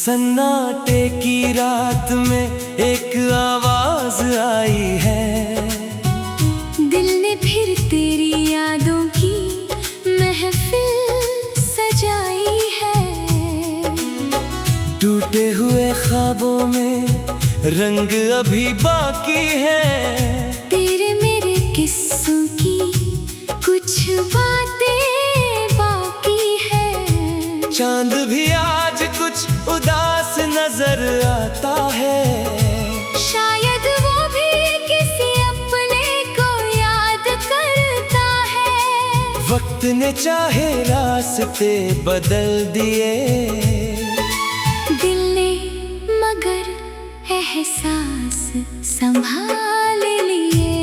सन्नाटे की रात में एक आवाज आई है। दिल ने फिर तेरी यादों की महफिल सजाई है। टूटे हुए ख्वाबों में रंग अभी बाकी है। तेरे मेरे किस्सों की कुछ बातें बाकी है। चांद भी आज कुछ उदास नजर आता है। शायद वो भी किसी अपने को याद करता है। वक्त ने चाहे रास्ते बदल दिए, दिल ने मगर एहसास संभाल लिए।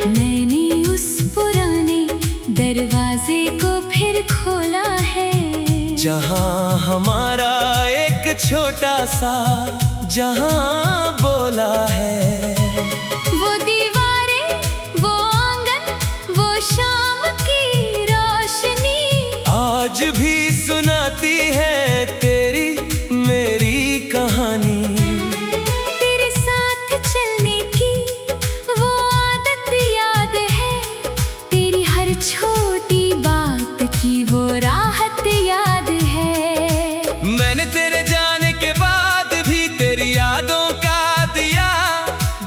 मैंने उस पुराने दरवाजे को फिर खोला है, जहाँ हमारा एक छोटा सा जहाँ बोला है। वो दीवारें, वो आंगन, वो शाम की रोशनी आज भी सुनाती है तेरी मेरी कहानी। तेरे साथ चलने की वो आदत याद है। तेरी हर छोटी बात की वो राहत याद है। मैंने तेरे जाने के बाद भी तेरी यादों का दिया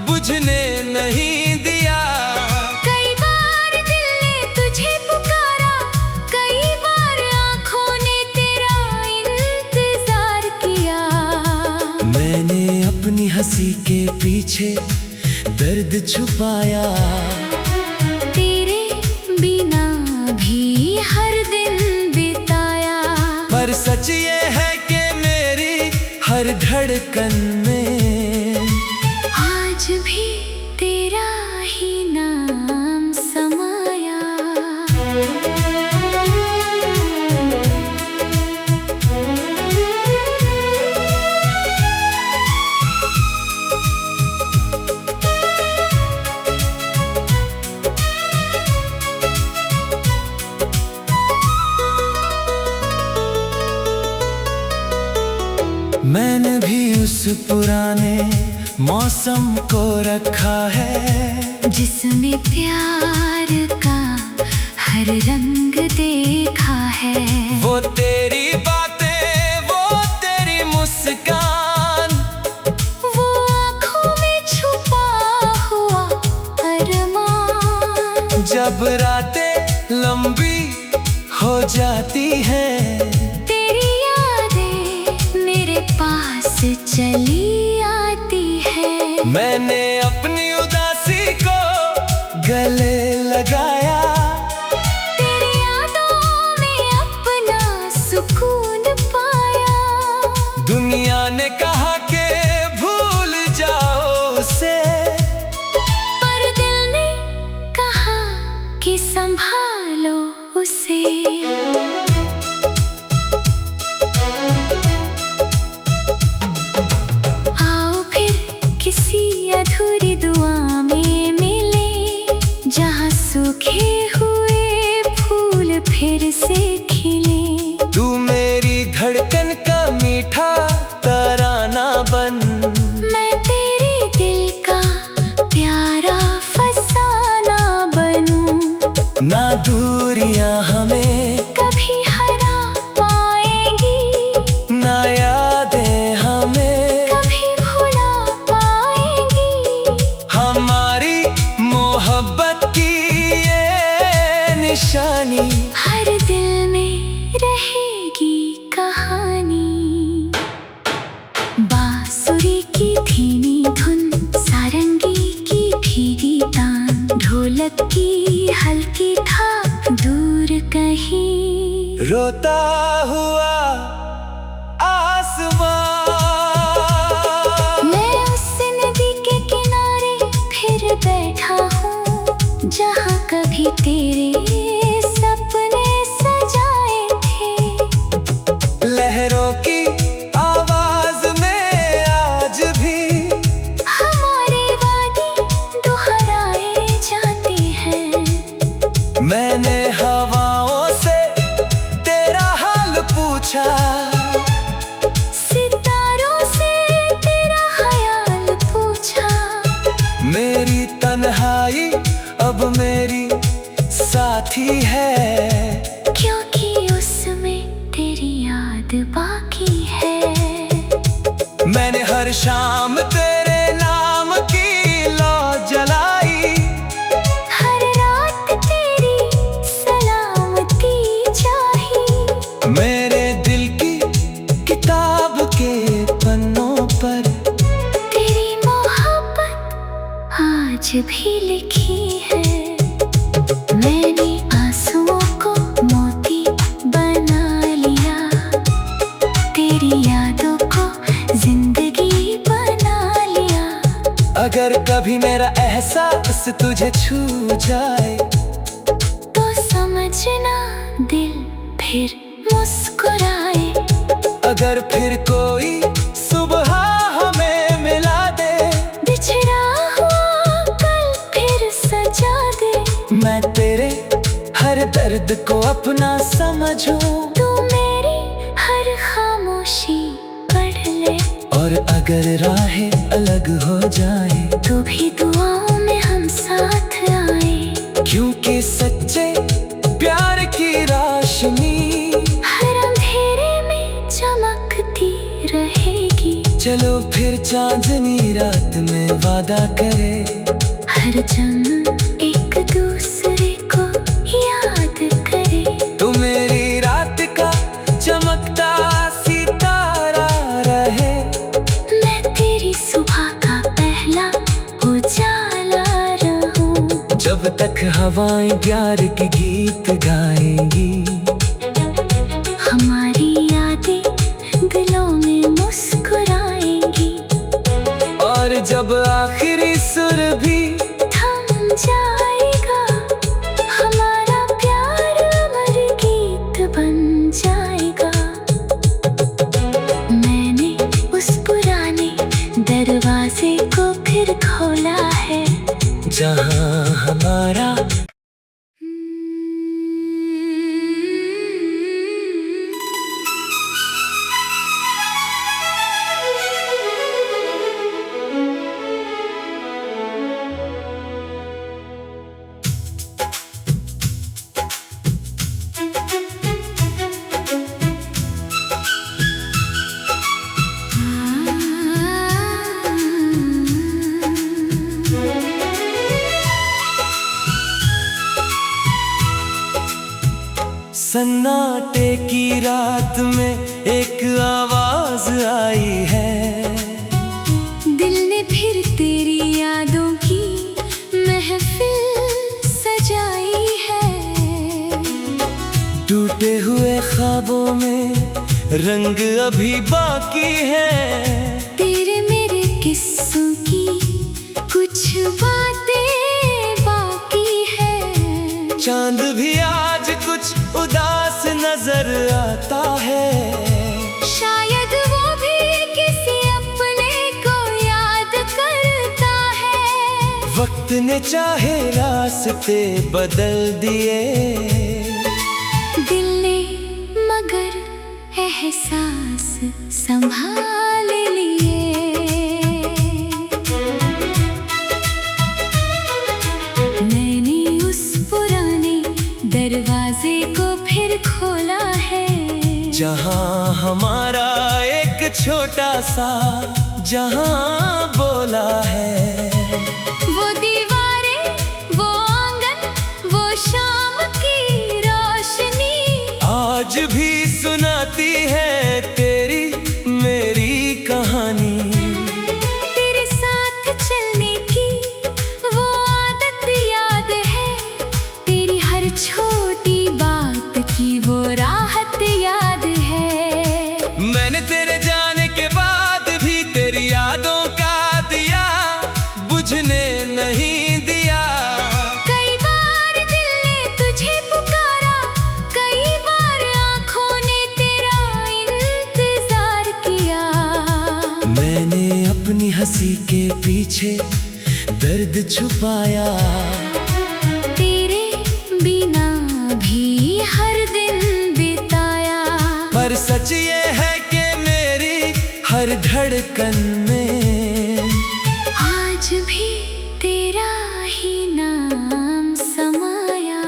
बुझने नहीं दिया। कई बार दिल ने तुझे पुकारा, कई बार आँखों ने तेरा इंतजार किया। मैंने अपनी हंसी के पीछे दर्द छुपाया। तेरे बिना भी हर दिन बिताया। पर सच ये है कि मेरी हर धड़कन में आज भी तेरा ही नाम समाया। मैंने भी उस पुराने मौसम को रखा है, जिसमें प्यार का हर रंग देखा है। वो तेरी बातें, वो तेरी मुस्कान, वो आँखों में छुपा हुआ अरमान। जब रातें लंबी हो जाती हैं, तेरी यादें मेरे पास चली आती है। मैंने अपनी उदासी को गले लगाया। तेरी यादों में अपना सुकून पाया। दुनिया ने कहा कि भूल जाओ उसे, पर दिल ने कहा कि संभालो उसे। आओ फिर किसी अधूरी दुआ में मिले, जहाँ सूखे हुए फूल फिर से खिले। तू मेरी धड़कन का मीठा तराना बन, मैं तेरे दिल का प्यारा फसाना बनूं। ना दूरियां हमें कभी हरा पाएंगी, ना यादें हमें कभी भुला पाएंगी। हमारी मोहब्बत की ये निशानी हर दिल में रहेगी कहानी। बांसुरी की धीमी धुन, सारंगी की भीगी तान, ढोलक की हल्की थाप दूर कहीं। रोता हुआ आसमां, मैं उस नदी के किनारे फिर बैठा हूँ, जहाँ कभी तेरे सपने सजाए थे। लहरों की आवाज में आज भी हमारे वादे दोहराए जाते हैं। मैंने हवाओं से साथी है, क्योंकि उसमें तेरी याद बाकी है। मैंने हर शाम तेरे नाम की लौ जलाई, हर रात तेरी सलामती चाही। मेरे दिल की किताब के पन्नों पर तेरी मोहब्बत आज भी लिखी है। मैंने आंसुओं को मोती बना लिया, तेरी यादों को जिंदगी बना लिया। अगर कभी मेरा एहसास तुझे छू जाए, तो समझना दिल फिर मुस्कुराए। अगर फिर कोई सुबह हमें मिला दे, बिछड़ा हुआ कल फिर सजा दे। मैं तेरे हर दर्द को अपना समझूं, तू मेरी हर खामोशी पढ़ ले। और अगर राहें अलग हो जाए, तू भी दुआओं में हम साथ आए। क्योंकि सच्चे प्यार की रोशनी हर अंधेरे में चमकती रहेगी। चलो फिर चांदनी रात में वादा करे, हर जन्म एक दूसरे को याद करे। तू मेरी रात का चमकता सितारा रहे, मैं तेरी सुबह का पहला उजाला रहूं। जब तक हवाएं प्यार के गीत गाएंगी, हमारी यादें दिलों में मुस्कुराएंगी। और जब आखिरी सुर भी थम जाएगा, हमारा प्यार अमर गीत बन जाएगा। मैंने उस पुराने दरवाजे को फिर खोला है, जहां हमारा सन्नाटे की रात में एक आवाज आई है, दिल ने फिर तेरी यादों की महफिल सजाई है। टूटे हुए ख्वाबों में रंग अभी बाकी है, तेरे मेरे किस्सों की कुछ बातें बाकी है। चांद भी आज कुछ उदास नजर आता है, शायद वो भी किसी अपने को याद करता है। वक्त ने चाहे रास्ते बदल दिए, दिल ने मगर एहसास संभाल लिए। मैंने उस पुराने दरवाजे को फिर खोला है, जहां हमारा एक छोटा सा जहां बोला है। वो दीवारें, वो आंगन, वो शाम की रोशनी आज भी सुनाती है तेरी मेरी कहानी। तेरे साथ चलने की वो आदत याद है, तेरी हर छोटी बात की वो राहत याद है। मैंने तेरे जाने के बाद भी तेरी यादों का दिया बुझने नहीं दिया। कई बार दिल ने तुझे पुकारा, कई बार आंखों ने तेरा इंतजार किया। मैंने अपनी हंसी के पीछे दर्द छुपाया, तेरे बिना भी हर दिन बिताया। पर सच ये है कि मेरी हर धड़कन में आज भी तेरा ही नाम समाया।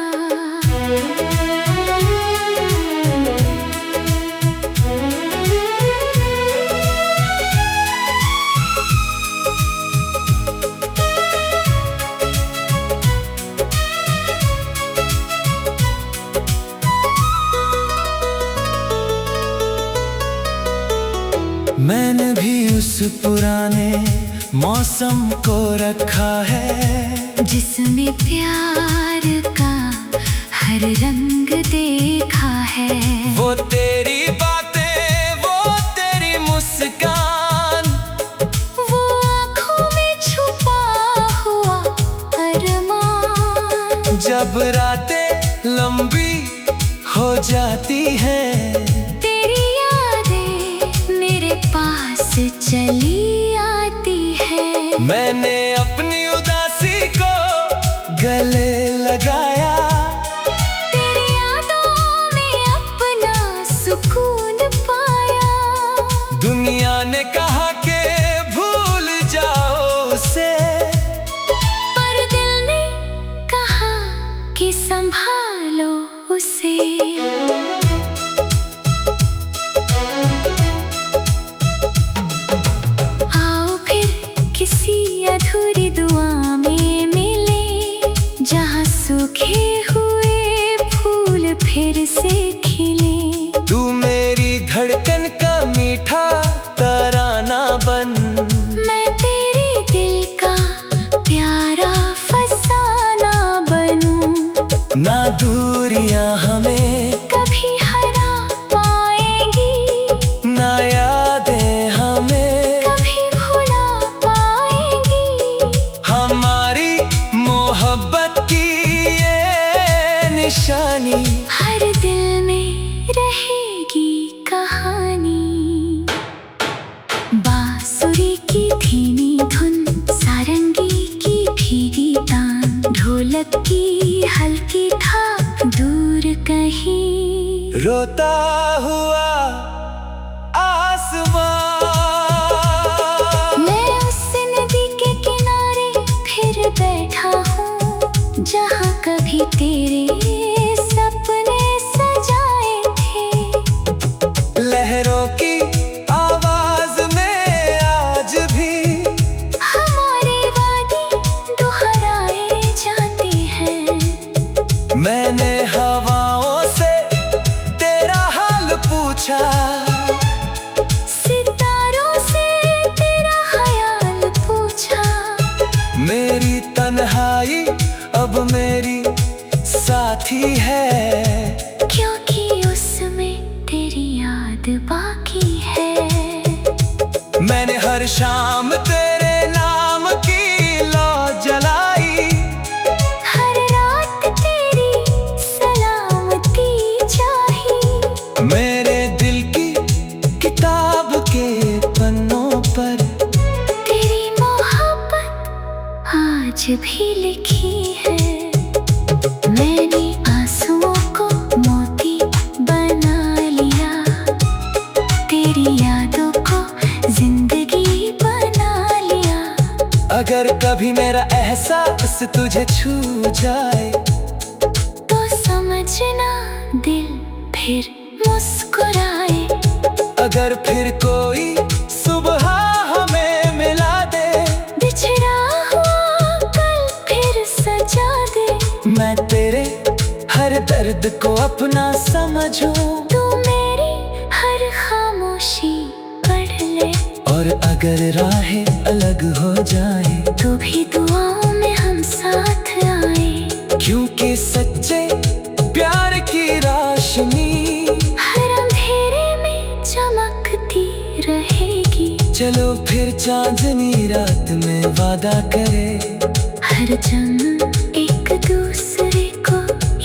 पुराने मौसम को रखा है, जिसमें प्यार का हर रंग देखा है। वो तेरी बातें, वो तेरी मुस्कान, वो आँखों में छुपा हुआ अरमान। जब रातें लंबी हो जाती हैं, तेरी यादें मेरे पास चली आती है। मैंने अपनी उदासी को गले लगाया, तेरी यादों में अपना सुकून पाया। दुनिया ने कहा कि भूल जाओ उसे, पर दिल ने कहा कि संभालो उसे। आओ फिर किसी अधूरी दुआ में मिले, जहाँ सूखे हुए फूल फिर से खिले। तू मेरी धड़कन का मीठा तराना बन, मैं तेरे दिल का प्यारा फसाना बनूं। ना दूरियां हमें कभी हरा पाएंगी, ना यादें हमें कभी भुला पाएंगी। हमारी मोहब्बत की ये निशानी हर दिल में रहेगी कहानी। बांसुरी की धीमी धुन, सारंगी की भीगी तान, ढोलक की हल्की थाप दूर कहीं। रोता हुआ आसमां, मैं उस नदी के किनारे फिर बैठा हूँ, जहाँ कभी तेरे सपने सजाए थे। लहरों की आवाज में आज भी हमारे वादे दोहराए जाते हैं। मैंने हवाओं से तेरा हाल पूछा, सितारों से तेरा ख्याल पूछा। मेरी तन्हाई अब मेरी साथी है, क्योंकि उसमें तेरी याद बाकी है। मैंने हर शाम तेरे नाम की लौ जलाई, हर रात तेरी सलामती चाही। मेरे दिल की किताब के पन्नों पर तेरी मोहब्बत आज भी लिखी है। मैंने आंसुओं को मोती बना लिया, तेरी यादों को जिंदगी बना लिया। अगर कभी मेरा एहसास तुझे छू जाए, तो समझना दिल फिर मुस्कुराए। अगर फिर कोई सुबह हमें मिला दे, बिछड़ा हुआ कल फिर सजा दे। मैं तेरे हर दर्द को अपना समझूं, तू मेरी हर खामोशी पढ़ ले। और अगर राहें अलग हो जाए, तू भी दुआओं में हम साथ आए। क्योंकि सच्चे प्यार की रोशनी हर अंधेरे में चमकती रहेगी। चलो फिर चांदनी रात में वादा करे, हर जन्म एक दूसरे को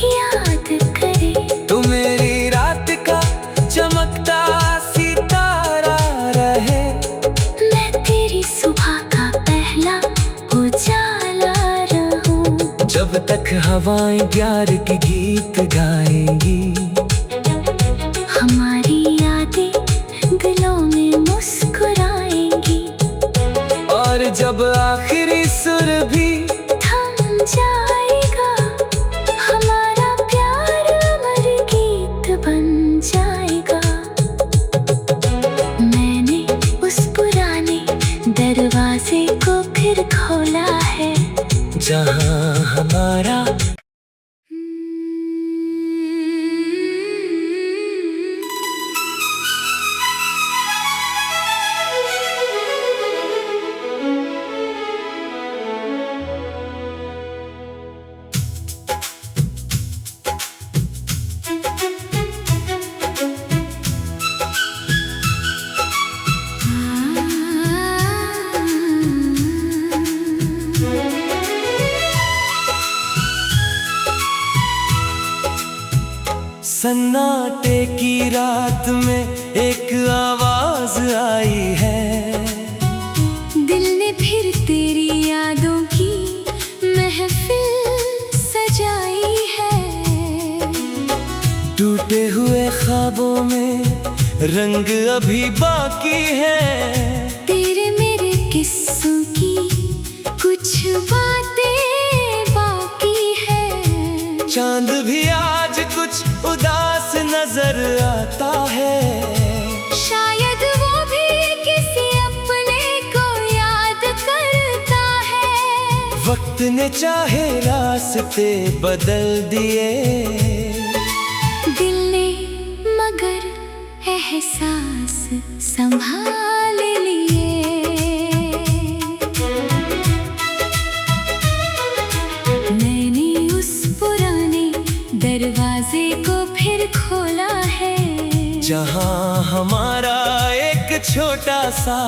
याद करे। तू मेरी रात का चमकता सितारा रहे, मैं तेरी सुबह का पहला उजाला रहूं। जब तक हवाएं प्यार के गीत गाएंगी, हमारी यादें दिलों में मुस्कुराएंगी। और जब आखिरी सुर भी थम जाएगा, हमारा प्यार अमर गीत बन जाएगा। मैंने उस पुराने दरवाजे को फिर खोला है, जहाँ हमारा सन्नाटे की रात में एक आवाज आई है, दिल ने फिर तेरी यादों की महफिल सजाई है। टूटे हुए ख्वाबों में रंग अभी बाकी है, तेरे मेरे किस्सों की कुछ बातें बाकी है। चांद भी आज कुछ उदास नजर आता है, शायद वो भी किसी अपने को याद करता है। वक्त ने चाहे रास्ते बदल दिए, दिल ने मगर एहसास संभाल लिए। मैंने उस पुराने दरवाजे को फिर खोला है, जहां हमारा एक छोटा सा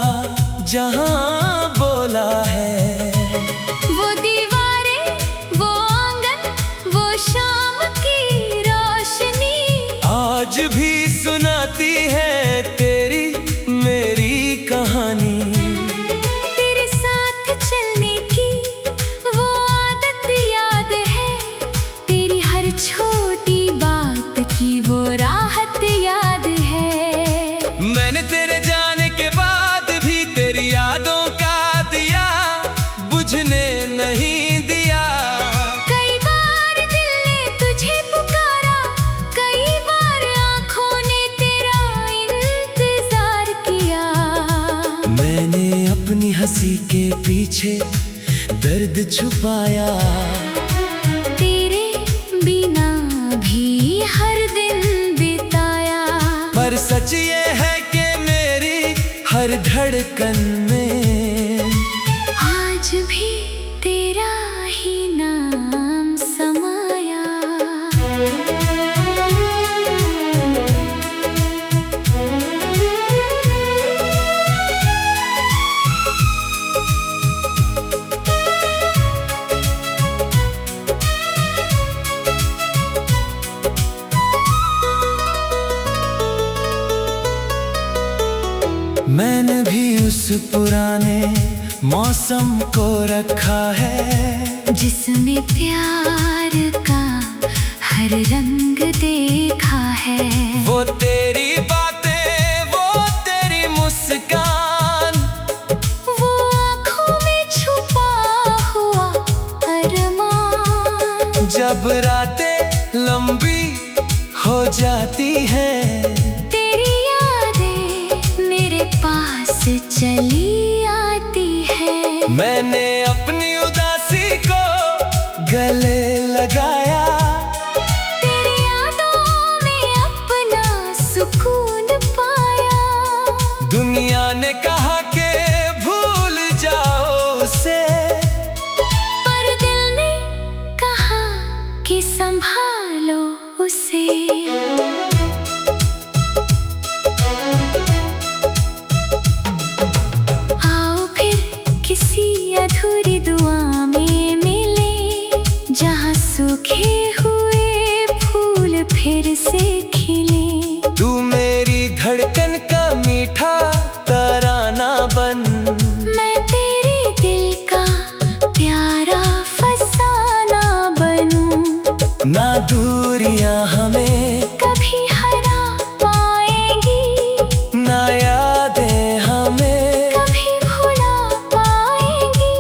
जहां बोला है। वो दीवारें, वो आंगन, वो शाम की रोशनी आज भी सुनाती है तेरी मेरी कहानी। तेरे साथ चलने की वो आदत याद है, तेरी हर छोटी बात की वो राहत याद है। मैंने तेरे जाने के बाद भी तेरी यादों का दिया बुझने नहीं दिया। कई बार दिल ने तुझे पुकारा, कई बार आंखों ने तेरा इंतजार किया। मैंने अपनी हंसी के पीछे दर्द छुपाया, तेरे बिना भी हर दिन बिताया। पर सच ये है कि मेरी हर धड़कन में आज भी तेरा ही नाम समाया। मैंने भी उस पुराने मौसम को रखा है, जिसमें प्यार का हर रंग देखा है। वो तेरी बातें, वो तेरी मुस्कान, वो आँखों में छुपा हुआ अरमान। जब रातें लंबी हो जाती हैं, तेरी यादें मेरे पास चली आती है। मैंने अपनी उदासी को गले लगाया, तेरी यादों में अपना सुकून पाया। दुनिया ने कहा कि भूल जाओ उसे, पर दिल ने कहा कि संभालो उसे। आओ फिर किसी अधूरी दुआ में मिले, जहाँ सूखे हुए फूल फिर से खिले। तू मेरी धड़कन का मीठा तराना बन, मैं तेरे दिल का प्यारा फसाना बनूं। ना दूरियां हमें कभी हरा पाएंगी, ना यादें हमें कभी भुला पाएंगी।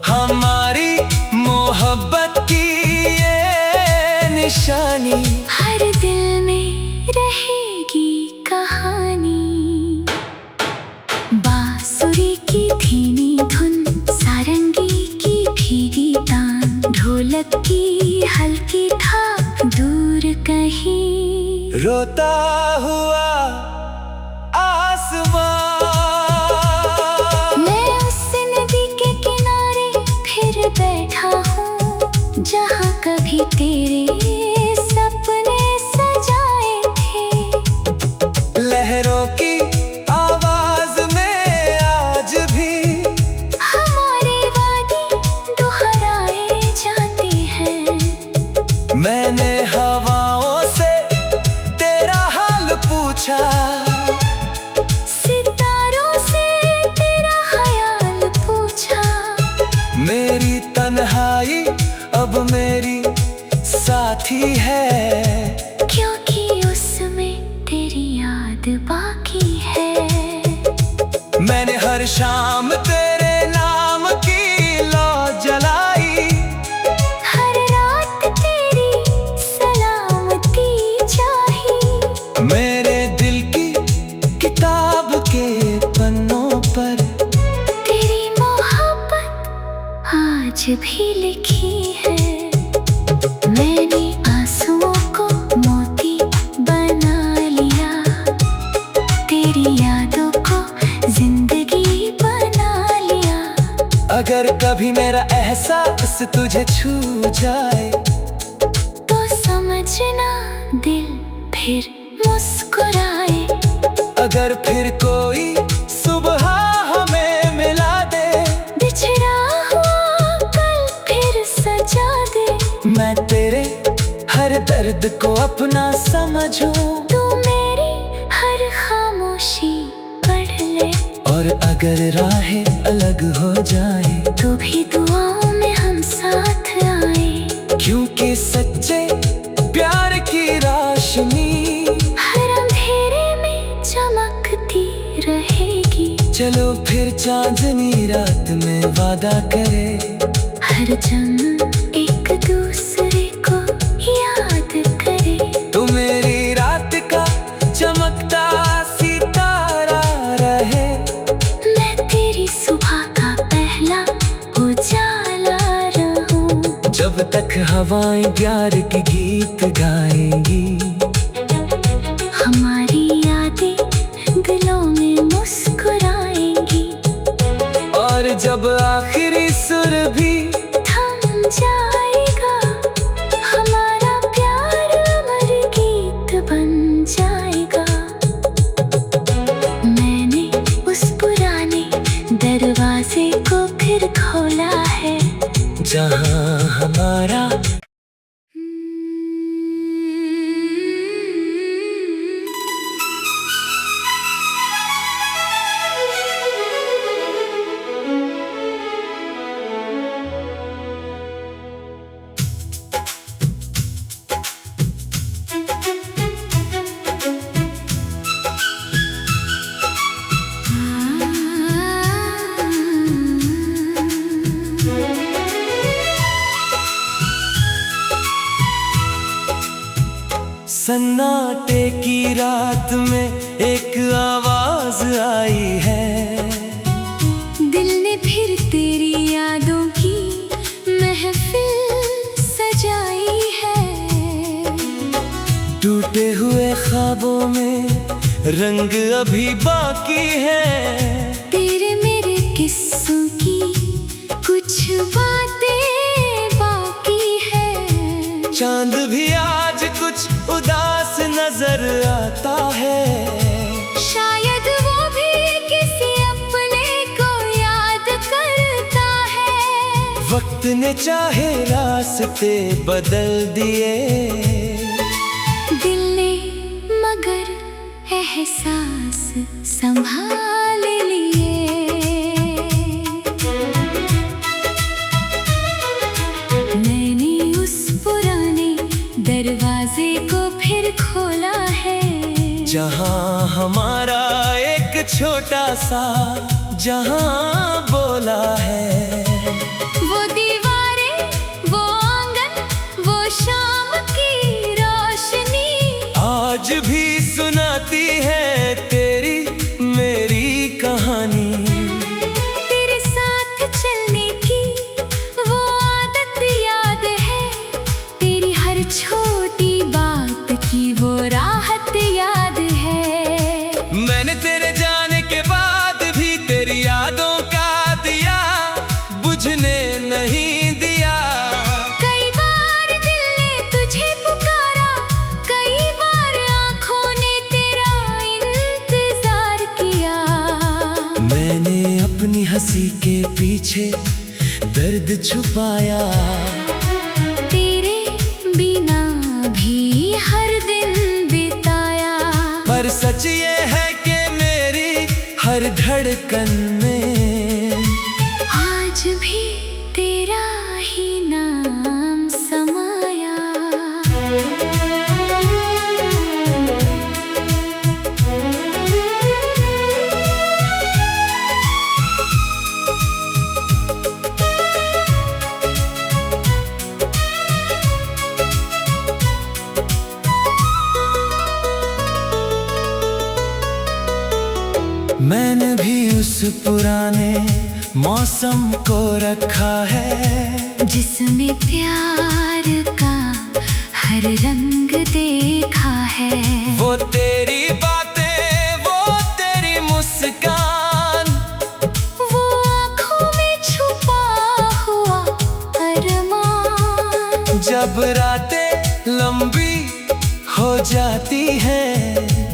हमारी मोहब्बत की ये निशानी हर दिल में रहेगी कहानी। बांसुरी की धीमी धुन, सारंगी की भीगी तान, ढोलक की हल्की थाप दूर कहीं। रोता हुआ आसमां, मैं उस नदी के किनारे फिर बैठा हूँ, जहाँ कभी तेरे सपने सजाए थे। लहरों की आवाज में आज भी हमारे वादे दोहराए जाते हैं। मैंने हवाओं से राखी है, क्योंकि उसमें तेरी याद बाकी है। मैंने हर शाम तेरे नाम की लौ जलाई, हर रात तेरी सलामती चाही। मेरे दिल की किताब के पन्नों पर तेरी मोहब्बत आज भी लिखी है। मैंने आंसुओं को मोती बना लिया, तेरी यादों को जिंदगी बना लिया। अगर कभी मेरा एहसास तुझे छू जाए, तो समझना दिल फिर मुस्कुराए। अगर फिर कोई सुबह हमें मिला दे, बिछड़ा हुआ पल फिर सजा दे। मैं तेरे हर दर्द को अपना समझूं, तू मेरी हर खामोशी पढ़ ले। और अगर राहें अलग हो जाए, तो भी दुआओं में हम साथ आए। क्योंकि सच्चे प्यार की रोशनी हर अंधेरे में चमकती रहेगी। चलो फिर चांदनी रात में वादा करे, हर जन्म एक दूसरे को याद करे। तू मेरी रात का चमकता सितारा रहे, मैं तेरी सुबह का पहला उजाला रहूं। जब तक हवाएं प्यार के गीत गाएंगी, हमारी यादें दिलों में मुस्कुराएंगी। और जब आखिरी सुर भी थम जाएगा, हमारा प्यार अमर गीत बन जाएगा। मैंने उस पुराने दरवाजे को फिर खोला है, जहां हमारा सन्नाटे की रात में एक आवाज आई है। दिल ने फिर तेरी यादों की महफिल सजाई है। टूटे हुए ख्वाबों में रंग अभी बाकी है, तेरे मेरे किस्सों की कुछ बातें बाकी है। चांद भी आज कुछ उदास नजर आता है, शायद वो भी किसी अपने को याद करता है। वक्त ने चाहे रास्ते बदल दिए, दिल ने मगर एहसास संभाल लिए। मैंने उस पुराने दरवाजे को फिर खोला है, जहां हमारा एक छोटा सा जहां बोला है। वो दीवारें, वो आंगन, वो शाम की रोशनी आज भी सुनाती है तेरी मेरी कहानी। तेरे साथ चलने की वो आदत याद है, तेरी हर छोटी बात की वो राहत याद है। मैंने तेरे जाने के बाद भी तेरी यादों का दिया बुझने नहीं दिया। कई बार दिल ने तुझे पुकारा, कई बार आंखों ने तेरा इंतजार किया। मैंने अपनी हंसी के पीछे दर्द छुपाया, तेरे बिना भी हर दिन बिताया। पर सच ये है कि मेरी हर धड़कन में आज भी तेरा ही नाम समाया। उस पुराने मौसम को रखा है जिसमें प्यार का हर रंग देखा है। वो तेरी बातें, वो तेरी मुस्कान, वो आँखों में छुपा हुआ अरमान। जब रातें लंबी हो जाती हैं,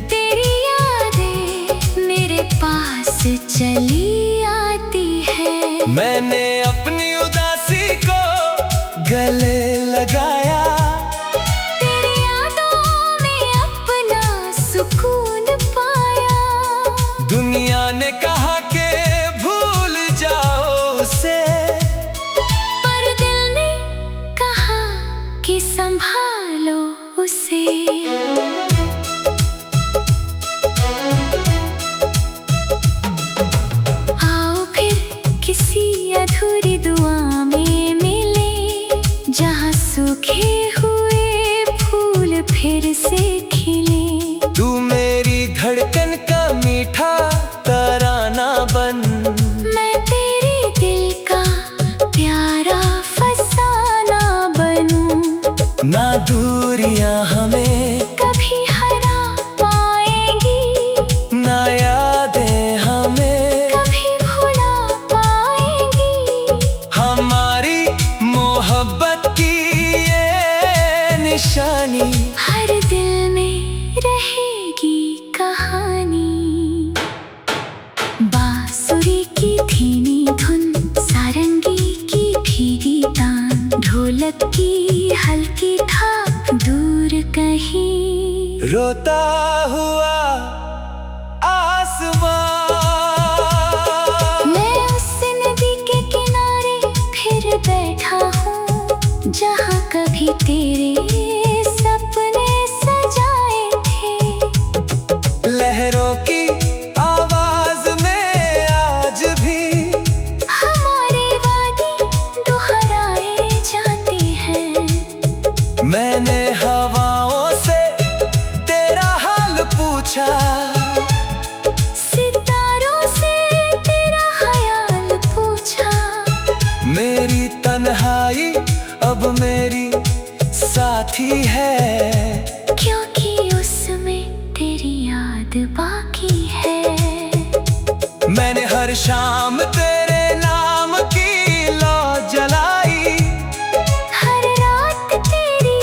तेरी यादें मेरे पास चली आती है। मैंने अपनी उदासी को गले लगाया, तेरी यादों में अपना सुकून पाया। दुनिया ने कहा कि भूल जाओ उसे, पर दिल ने कहा कि संभालो उसे। आओ फिर किसी अधूरी दुआ में मिले, जहाँ सूखे हुए फूल फिर से खिले। तू मेरी धड़कन का मीठा तराना बन, मैं तेरे दिल का प्यारा फसाना बनूं। ना दूरियां हमें कभी हरा पाएंगी, ना यादें हमें कभी भुला पाएंगी। हमारी मोहब्बत की ये निशानी हर दिल में रहेगी कहानी। बांसुरी की धीमी धुन, सारंगी की भीगी तान, ढोलक की हल्की थाप दूर कहीं। रोता हुआ आसमां, मैं उस नदी के किनारे फिर बैठा हूँ, जहाँ कभी तेरे सपने सजाए थे। लहरों की आवाज में आज भी हमारे वादे दोहराए जाते हैं। मैंने हवाओं से तेरा हाल पूछा, सितारों से तेरा ख्याल पूछा। मेरी तन्हाई अब मेरी साथी है, क्योंकि उसमें तेरी याद बाकी है। मैंने हर शाम तेरे नाम की लौ जलाई, हर रात तेरी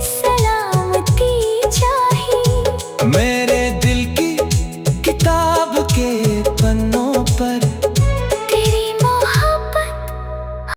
सलामती चाही। मेरे दिल की किताब के